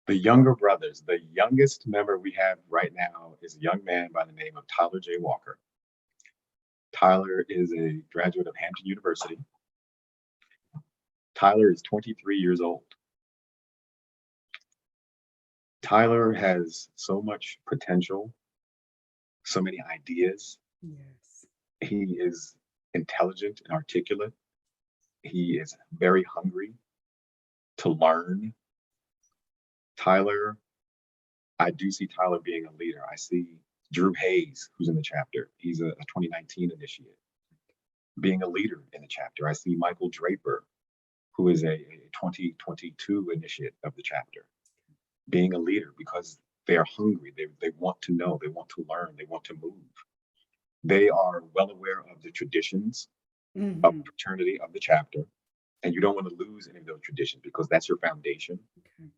The younger brothers, the youngest member we have right now is a young man by the name of Tyler J. Walker. Tyler is a graduate of Hampton University. Tyler is 23 years old. Tyler has so much potential, so many ideas. Yes. He is intelligent and articulate. He is very hungry to learn. Tyler, I do see Tyler being a leader. I see 𝗙𝗘𝗏𝗧𝗨𝗥𝗘𝗗, who's in the chapter. He's a 2019 initiate, being a leader in the chapter. I see Michael Draper, who is a 2022 initiate of the chapter, being a leader because they are hungry. They want to know, they want to learn, they want to move. They are well aware of the traditions of the fraternity, of the chapter, and you don't want to lose any of those traditions because that's your foundation. Okay.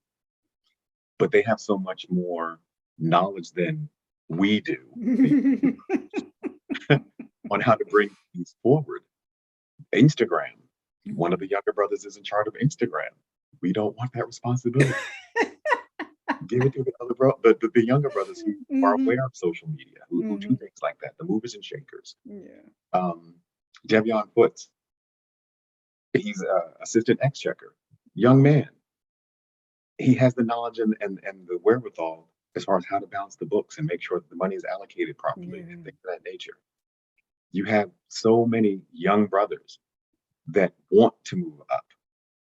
But they have so much more knowledge than we do on how to bring things forward. Instagram. One of the younger brothers is in charge of Instagram. We don't want that responsibility. Give it to the other the younger brothers who are aware of social media, who do things like that, the movers and shakers. Yeah. Devion Foots, he's assistant exchequer, young man. He has the knowledge and the wherewithal as far as how to balance the books and make sure that the money is allocated properly and things of that nature. You have so many young brothers that want to move up.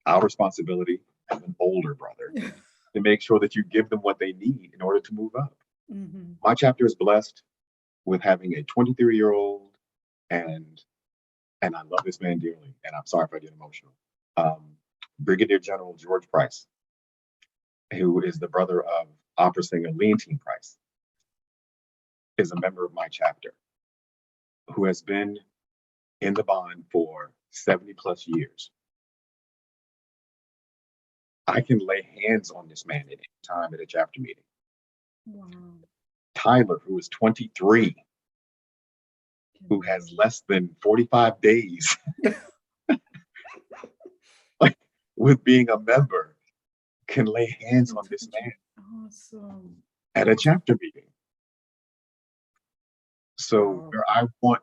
Our responsibility as an older brother to make sure that you give them what they need in order to move up. My chapter is blessed with having a 23-year-old, and I love this man dearly, and I'm sorry if I get emotional, Brigadier General George Price, who is the brother of opera singer Leontine Price, is a member of my chapter, who has been in the bond for 70 plus years. I can lay hands on this man at any time at a chapter meeting. Wow. Tyler, who is 23, who has less than 45 days like, with being a member, can lay hands on this man at a chapter meeting. So where I want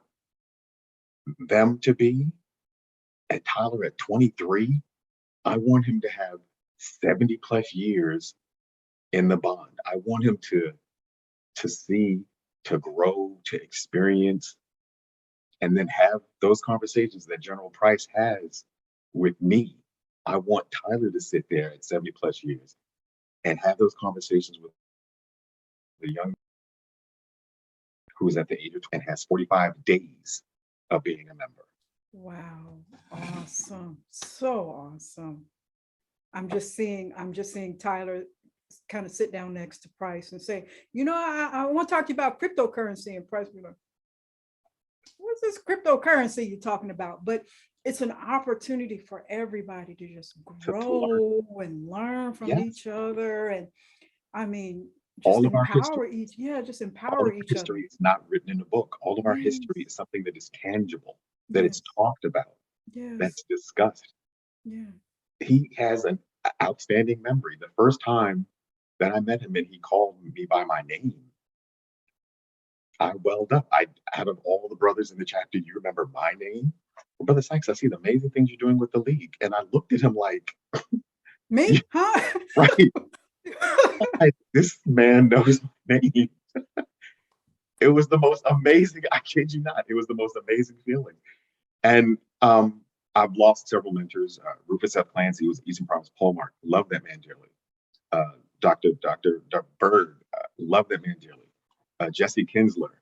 them to be, at Tyler at 23, I want him to have 70 plus years in the bond. I want him to see, to grow, to experience, and then have those conversations that General Price has with me. I want Tyler to sit there at 70 plus years and have those conversations with the young who is at the age of 20 and has 45 days of being a member. Wow, awesome. So awesome. I'm just seeing Tyler kind of sit down next to Price and say, you know, I want to talk to you about cryptocurrency, and Price be like, what's this cryptocurrency you're talking about? But it's an opportunity for everybody to just grow and learn from each other. And I mean, just all of our history, just empower each other. History is not written in a book. All of our history is something that is tangible, that it's talked about, that's discussed. He has an outstanding memory. The first time that I met him and he called me by my name, I welled up. Out of all the brothers in the chapter, you remember my name? Well, Brother Sykes, I see the amazing things you're doing with the league. And I looked at him like, me? Huh? Right. This man knows my name. It was the most amazing, I kid you not, it was the most amazing feeling. And I've lost several mentors. Rufus F. Clancy was Eastern Province Polemarch. Love that man dearly. Dr. Bird, love that man dearly. Jesse Kinsler,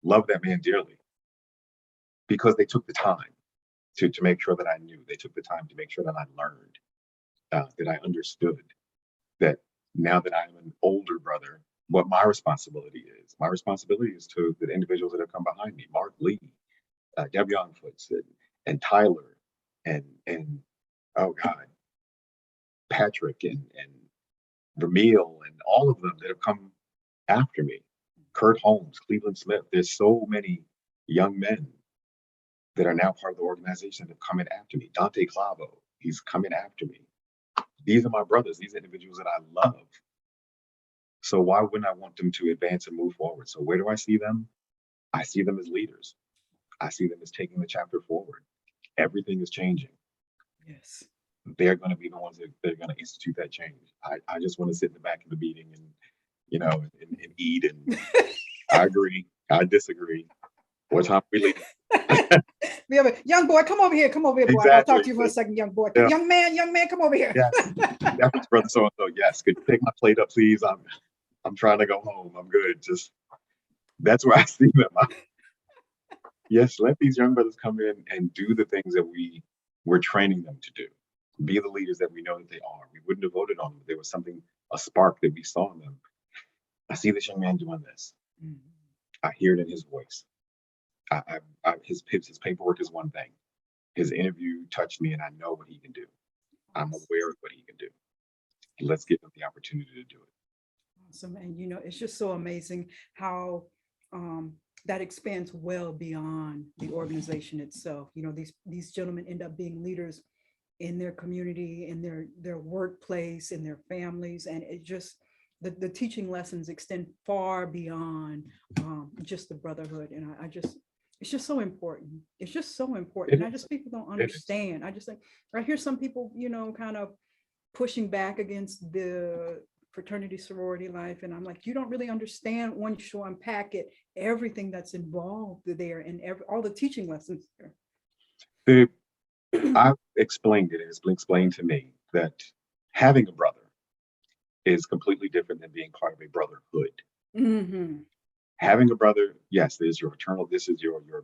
love that man dearly. Because they took the time to make sure that I knew. They took the time to make sure that I learned, that I understood, that now that I'm an older brother, what my responsibility is. My responsibility is to the individuals that have come behind me, Mark Lee, Devion Foots, and Tyler, and oh God, Patrick and Ramil, and all of them that have come after me. Kurt Holmes, Cleveland Smith. There's so many young men that are now part of the organization that have come in after me. 𝗙𝗘𝗏𝗦, he's coming after me. These are my brothers. These are individuals that I love. So why wouldn't I want them to advance and move forward? So where do I see them? I see them as leaders. I see them as taking the chapter forward. Everything is changing. Yes. They're going to be the ones that they're going to institute that change. I just want to sit in the back of the meeting and, you know, and eat. And I agree. I disagree. What time we leave? We have a young boy. Come over here. Come over here, boy. Exactly. I'll talk to you for a second, young boy. Yeah. Young man, come over here. Yes. Definitely, brother so and so. Yes. Could you pick my plate up, please? I'm trying to go home. I'm good. Just that's where I see them. Yes, let these young brothers come in and do the things that we're training them to do. Be the leaders that we know that they are. We wouldn't have voted on them if there was something, a spark that we saw in them. I see this young man doing this. Mm-hmm. I hear it in his voice. His paperwork is one thing. His interview touched me, and I know what he can do. I'm aware of what he can do. Let's give him the opportunity to do it. Awesome. And you know, it's just so amazing how that expands well beyond the organization itself. You know, these gentlemen end up being leaders in their community, in their workplace, in their families, and it just the teaching lessons extend far beyond just the brotherhood. And it's just so important. It's just so important. And I just people don't understand. I just think I hear some people, you know, kind of pushing back against the fraternity sorority life, and I'm like, you don't really understand once you unpack it, everything that's involved there, and all the teaching lessons there. I've explained it. It's been explained to me that having a brother is completely different than being part of a brotherhood. Mm-hmm. Having a brother, yes, this is your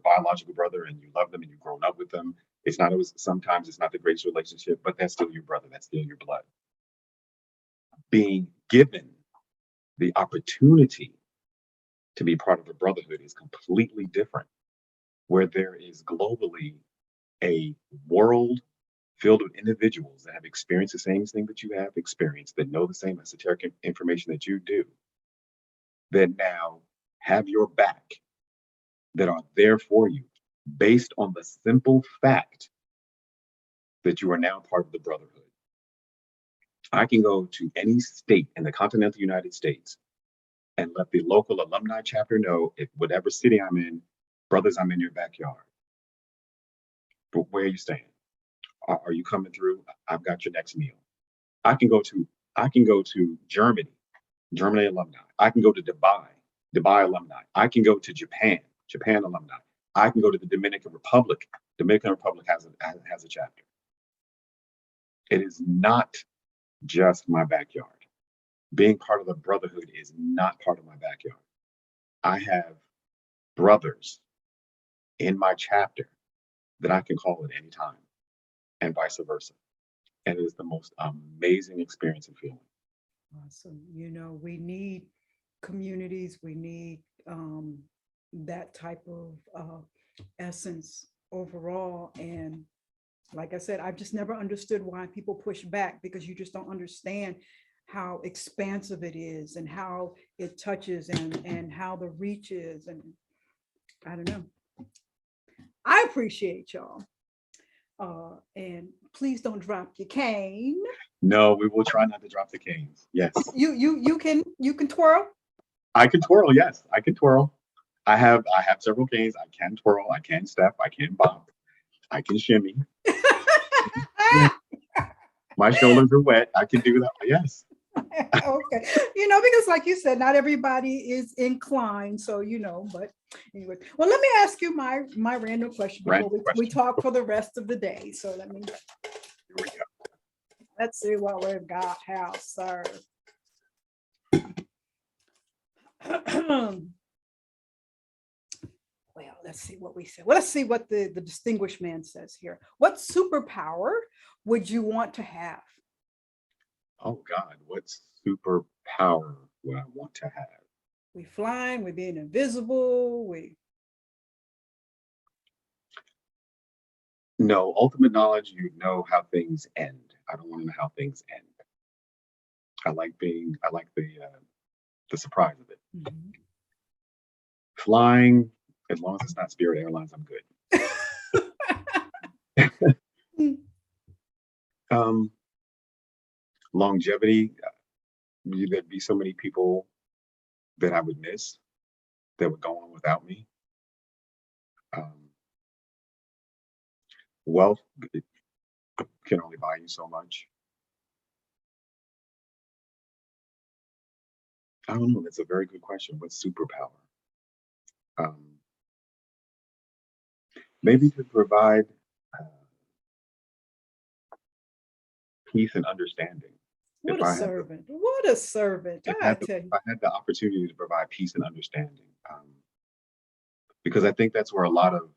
biological brother, and you love them and you've grown up with them. Sometimes it's not the greatest relationship, but that's still your brother. That's still your blood. Being given the opportunity to be part of a brotherhood is completely different, where there is globally a world filled with individuals that have experienced the same thing that you have experienced, that know the same esoteric information that you do, that now have your back, that are there for you based on the simple fact that you are now part of the brotherhood. I can go to any state in the continental United States and let the local alumni chapter know, if whatever city I'm in, brothers, I'm in your backyard. But where are you staying? Are you coming through? I've got your next meal. I can go to Germany alumni. I can go to Dubai alumni. I can go to Japan alumni. I can go to the Dominican Republic. Dominican Republic has a chapter. It is not just my backyard. Being part of the brotherhood is not part of my backyard. I have brothers in my chapter that I can call at any time, and vice versa. And it is the most amazing experience and feeling. Awesome. You know, we need communities. We need that type of essence overall. And like I said, I've just never understood why people push back, because you just don't understand how expansive it is and how it touches and how the reach is. And I don't know. I appreciate y'all. And please don't drop your cane. No, we will try not to drop the canes. Yes. You can twirl. I can twirl. Yes, I can twirl. I have several canes. I can twirl. I can step. I can bop. I can shimmy. My shoulders are wet. I can do that. Yes. Okay, because like you said, not everybody is inclined, so but anyway. Well, let me ask you my random question before we talk for the rest of the day. So let's see what we've got. How, sir? Well, let's see what we said. Well, let's see what the distinguished man says here. What superpower would you want to have? Oh God, what superpower would I want to have? We flying, we being invisible, No, ultimate knowledge, you know how things end. I don't want to know how things end. I like the surprise of it. Mm-hmm. Flying, as long as it's not Spirit Airlines, I'm good. Longevity, there'd be so many people that I would miss that would go on without me. Wealth can only buy you so much. I don't know. That's a very good question. What superpower? Maybe to provide peace and understanding. What a servant! What a servant! If I had the opportunity to provide peace and understanding, because I think that's where a lot of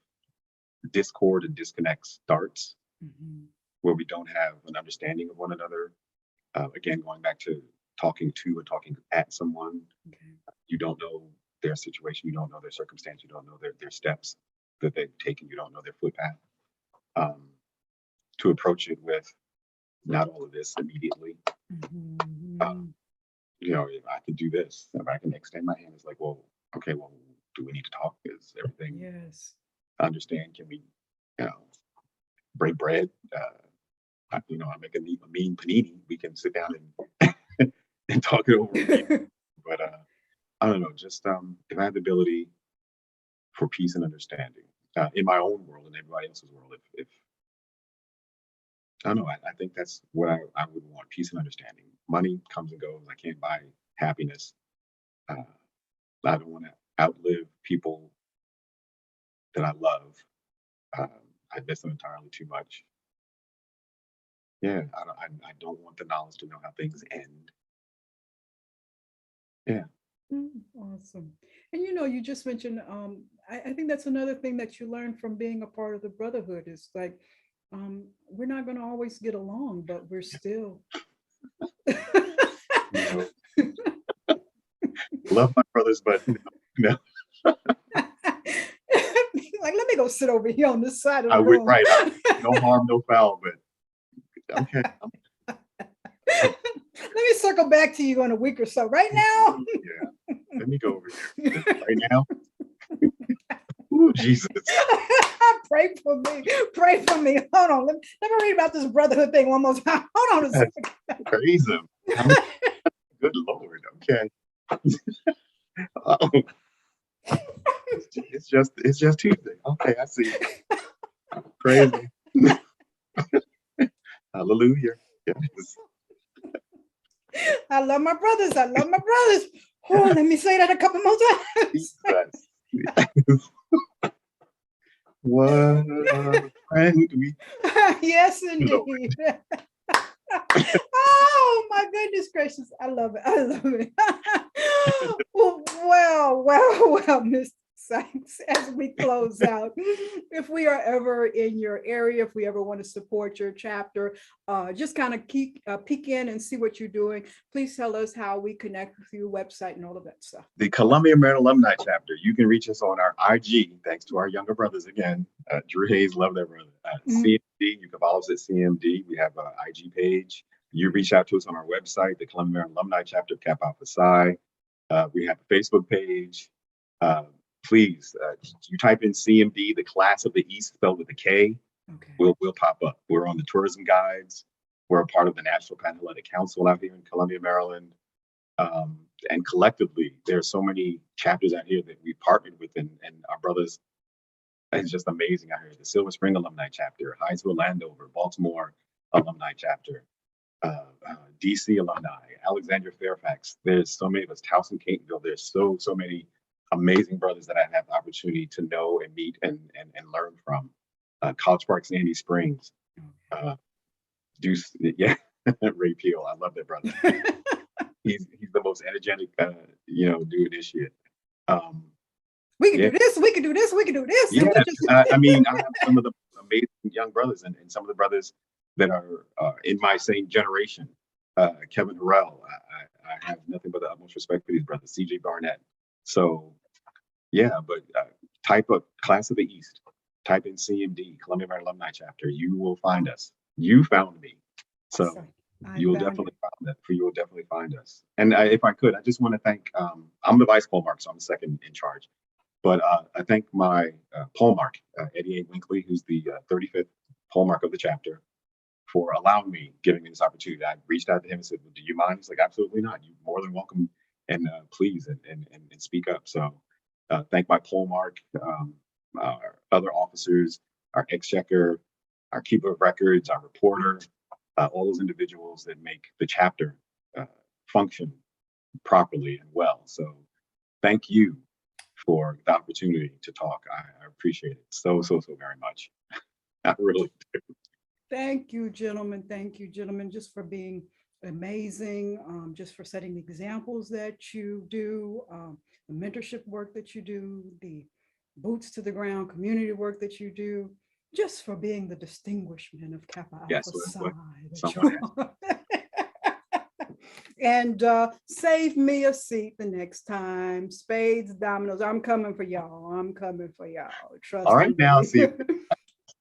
discord and disconnect starts, where we don't have an understanding of one another. Again, going back to talking to and talking at someone, you don't know their situation, you don't know their circumstance, you don't know their steps that they've taken, you don't know their footpath. To approach it with not all of this immediately. If I could do this, if I can extend my hand, it's like, well, okay, well, do we need to talk? Is everything understand? Can we, break bread? I make a mean panini. We can sit down and talk it over. But I don't know, just if I have the ability for peace and understanding in my own world and everybody else's world, if I don't know, I think that's what I would want, peace and understanding. Money comes and goes. I can't buy happiness. I don't want to outlive people that I love. I miss them entirely too much. Yeah, I don't want the knowledge to know how things end. Yeah. Awesome. And you just mentioned, I think that's another thing that you learn from being a part of the brotherhood is like, we're not going to always get along, but we're still. Love my brothers, but no. Like, let me go sit over here on this side of the room. Right. No harm, no foul, but okay. Let me circle back to you in a week or so. Right now. Yeah. Let me go over here. Right now. Ooh, Jesus. Pray for me. Pray for me. Hold on. Let me read about this brotherhood thing one more time. Hold on a second. Praise him. Good Lord. Okay. Oh. It's just Tuesday. Okay, I see. Crazy. Hallelujah. Yes. I love my brothers. I love my brothers. Oh, let me say that a couple more times. What a friend we. Yes, indeed. Oh my goodness gracious. I love it. I love it. Well, Mr. Sykes, as we close out, if we are ever in your area, if we ever want to support your chapter, just kind of peek in and see what you're doing, please tell us how we connect with you, website, and all of that stuff. The Columbia, Maryland Alumni Chapter. You can reach us on our IG, thanks to our younger brothers again. Drew Hayes, love that brother. CMD, you can follow us at CMD. We have an IG page. You reach out to us on our website, the Columbia, Maryland Alumni Chapter of Kappa Alpha Psi. We have a Facebook page. Please, you type in CMD, the Class of the East, spelled with a K. Okay. We'll pop up. We're on the tourism guides. We're a part of the National Panhellenic Council out here in Columbia, Maryland. And collectively, there are so many chapters out here that we partnered with, and our brothers. It's just amazing out here. The Silver Spring Alumni Chapter, Hinesville, Landover, Baltimore Alumni Chapter. DC alumni, Alexandria Fairfax. There's so many of us, Towson Catonville. There's so many amazing brothers that I have the opportunity to know and meet and learn from. College Park, Sandy Springs. Deuce, yeah, Ray Peel. I love that brother. He's the most energetic, new initiate. We can do this. We can do this. We can do this. Yeah, I mean, I have some of the amazing young brothers and some of the brothers that are in my same generation. Kevin Harrell, I have nothing but the utmost respect for these brothers. CJ Barnett. So, yeah, but type of Class of the East, type in CMD, Columbia Alumni Chapter. You will find us. You found me. So you will definitely find that. You will definitely find us. And if I could, I just want to thank, I'm the Vice Polemarch, so I'm second in charge. But I thank my Polemarch, 𝗙𝗘𝗥𝗜𝗚, who's the 35th Polemarch of the chapter, for allowing me, giving me this opportunity. I reached out to him and said, well, do you mind? He's like, absolutely not. You're more than welcome, and please, and speak up. So thank my Polemarch, our other officers, our exchequer, our keeper of records, our reporter, all those individuals that make the chapter function properly and well. So thank you for the opportunity to talk. I appreciate it so very much. I really do. Thank you, gentlemen. Thank you, gentlemen, just for being amazing, just for setting the examples that you do, the mentorship work that you do, the boots to the ground community work that you do, just for being the distinguishment of Kappa Alpha Psi. And save me a seat the next time. Spades, dominoes. I'm coming for y'all. I'm coming for y'all. Trust me. All right, now see,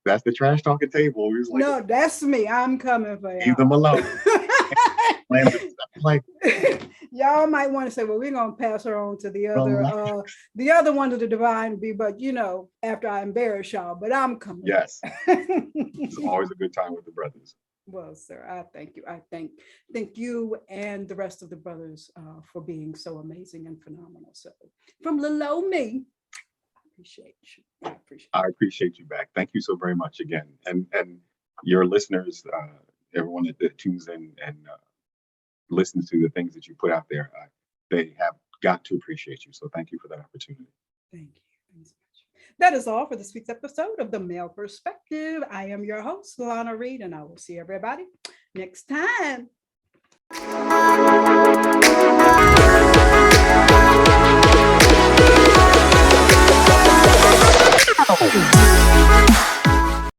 that's the trash talking table. Like, no, that's me. I'm coming for y'all. Leave them alone. Y'all might want to say, well, we're gonna pass her on to the other one of the divine be, but after I embarrass y'all, but I'm coming. Yes. It's always a good time with the brothers. Well, sir, I thank you. I thank you and the rest of the brothers for being so amazing and phenomenal. So from below me, I appreciate you. I appreciate you back. Thank you so very much again. And your listeners, everyone that tunes in and listens to the things that you put out there, they have got to appreciate you. So thank you for that opportunity. Thank you. Thanks so much. That is all for this week's episode of The Male Perspective. I am your host, Lana Reid, and I will see everybody next time.